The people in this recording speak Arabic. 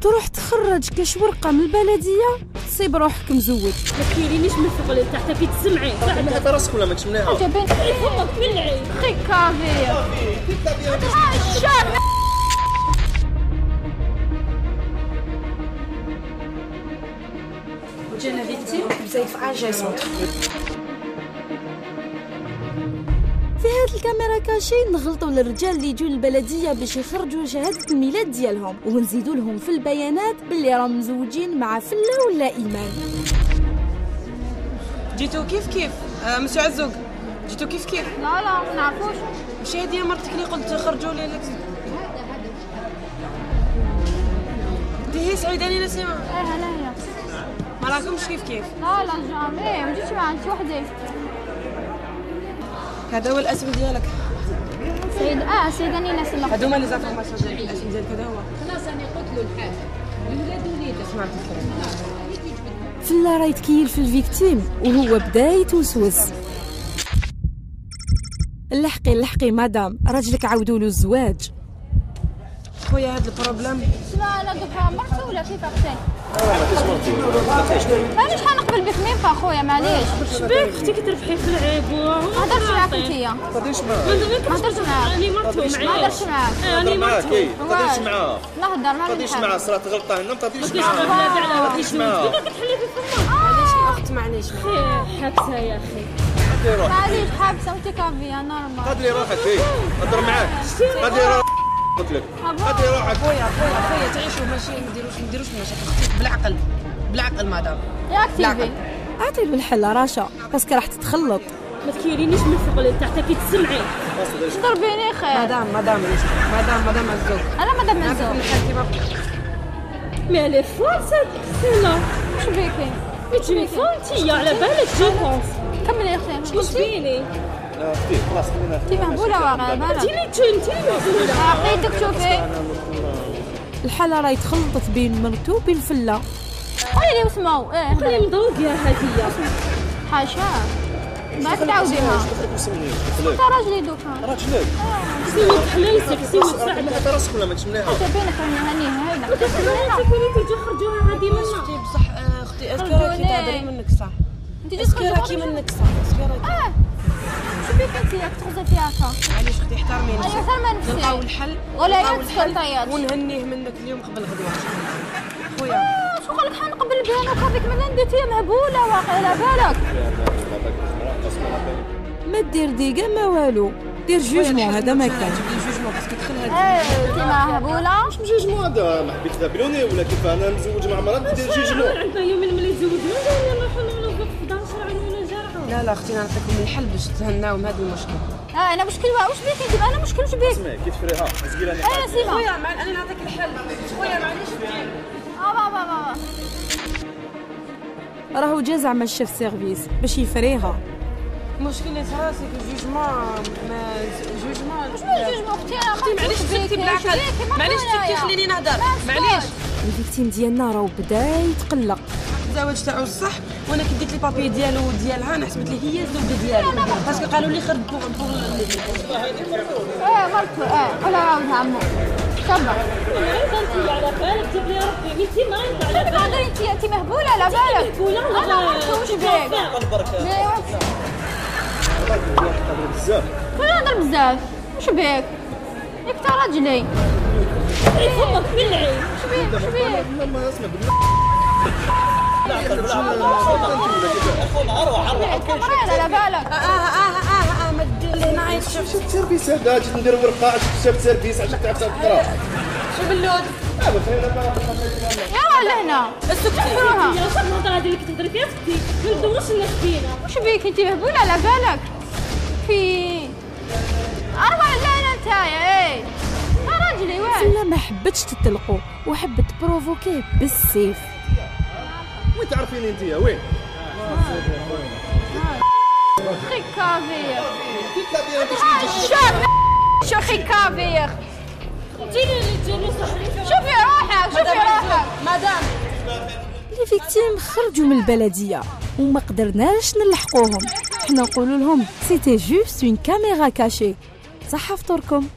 تروح تخرج كاش ورقه من البلديه تصيب روحك مزود. ما كاينينش من فوق لتحت كي تسمعي هذا راسك ولا ما تشمنيها جابين فمك تبلعي خي كافير الشام. جانا فيكتيم بزايد في اجي سونتر. في هاد الكاميرا كاشي نغلطوا للرجال اللي يجوا للبلديه باش يخرجوا شهاده الميلاد ديالهم ونزيدوا لهم في البيانات باللي راهم مزوجين مع فله ولا ايمان. جيتو كيف مسيو عزوق، جيتو كيف لا ما نعرفوش. ماشي هادي مرتك اللي قلت خرجوا لي لك دي هي سعيداني نسيمه. هلا هي ما راكمش كيف لا جامي ما جيتش مع انت وحدي. هذا هو الاسم ديالك سيداني ناس الله. هذوما لي زانفورماسيون ديالك، الاسم ديالك هذا هو. خلاص انا قلت له الحاج الولاد وليد سمعت الكلام. فلا راه يتكيل في الفيكتيم وهو بدا يتوسوس. لحقي مدام راجلك عاودوا له الزواج. خويا هذا البروبليم لا دوكا مرتي ولا كيف اختي؟ معليش حنقبل بك مين خويا معليش. شبيك اختي كتربحي في العيب ما هضرتش معاك انتيا. ما تهضرش معاه. ما هضرتش معاك. راني مرتو ما هضرتش معاك. راني معاك. ما تهضرش معاه. لا هضر ما تهضرش معاه صرات غلطه هنا ما تهضرش معاه. معاه. ما تهضرش معاه. كتحلي في فمك. معليش الاخت معليش حبسه يا اخي. معليش حابسه وانت كافيه نورمال. قدري روحك هضر معاك. قدري روحك قلت لك. قدري روحك. خويا تعيشوا ماشي ما نديروش مشاكل بالعقل مدام. ياك تيفي اعطي له الحل رشا باسكو راح تتخلط. ما تكيرينيش من فوق لتحت كي تسمعي. ضربيني خير. مدام عزوق. انا مدام عزوق. مي لي فرونسي سينا واش بيكي؟ تجيني فونتي على بالك جو بونس. كملي يا اختي. واش بيني؟ لا اختي خلاص خلينا. انتي مهبوله واقع بالك. تيني تنتي مهبوله. عقيدك شوفي. الحاله راه يتخلطت بين مرتو وبين فله. قولي لي واسمو خلي مضوق يا هديه. حاشا ما تعاوديها. انت راجلي دوكا. راجلك. سيمي تحليتك سيمي تساعدك. هذا راسك ولا ما تشمنيها. جابينك راني هانيه هايله. كوني تيجي خرجوها هذه منا. اختي بصح اختي اذكرها كي تهضري منك صح. انت جيت اذكرها كي منك صح. شو بيك انت راك تغزى فيها هكا؟ معليش اختي احترمي نفسك. ايوا احترمي نفسك. نلقاو الحل ولا يتسكن طيات. ونهنيه منك اليوم قبل غدوه. خويا شو قال لك حنقبل بينك وبيك من عندي انت مهبوله واقع على بالك. ما دير ديقه ما والو دير جوجمون. هذا ما كان جوجمون باسكو دخل هذا. انت مهبوله. مش جوجمون هذا ما حبيت تقابلوني ولا كيف انا مزوج مع مرات ندير جوجمون. عندنا يومين ملي تزوجنا نروحوا نوقفوا في 11 عيون نجرحوا. لا اختي نعطيكم الحل باش تهناو من هذا المشكل. انا مشكل واش بيك انت؟ انا مشكل واش بيك؟ اسمعي كي تفريها زقيلاني. سيما خويا انا نعطيك الحل. خويا معليش بابا راهو جا زعما الشيف سيرفيس باش يفريها. المشكل اللي صرا سي جوجمون واش من جوجمون اختي؟ انا معليش سكتي بالعقل. معليش سكتي خليني نهضر. معليش الفيكتيم ديالنا راهو بدا يتقلق. الزواج تاعو الصح وانا كي ديت لي بابي ديالو وديالها انا حسبت لي هي الزوجه ديالو باسكو قالوا لي خرج بوغ مرتو ولا عاودها عمو صبر. انت على بالك تبلي ربي انت ما انت على بالك. انت مهبوله على بالك. انا مرتو واش بيك؟ بزاف. كنا نهضر بزاف واش بيك؟ ياك تا راجلي. فمك بلعي. واش بيك؟ ما اسمع مريض على بالك. ما دير لي نايت. شفت سيرفيس هذا جيت ندير ورقه شفت سيرفيس عشان تعرف تقرا. شو باللود؟ يا لهنا اسكتوها. يا شنو الهضره هذه اللي كتهضري فيها سكتي ما ندورش الناس فينا. واش بيك انت مهبوله على بالك؟ في اروح لا نتايا راجلي واش؟ فلا ما حبتش تطلقوا وحبت بروفوكيه بالسيف. وين تعرفيني انت وين؟ خي كافير. كيف لا بيان شوفي كافير. جيني صحيح. شوفي روحك. مدام لي فيكتيم خرجوا من البلديه وما قدرناش نلحقوهم. حنا نقولوا لهم سيتي جوست اون كاميرا كاشي. صح فطوركم.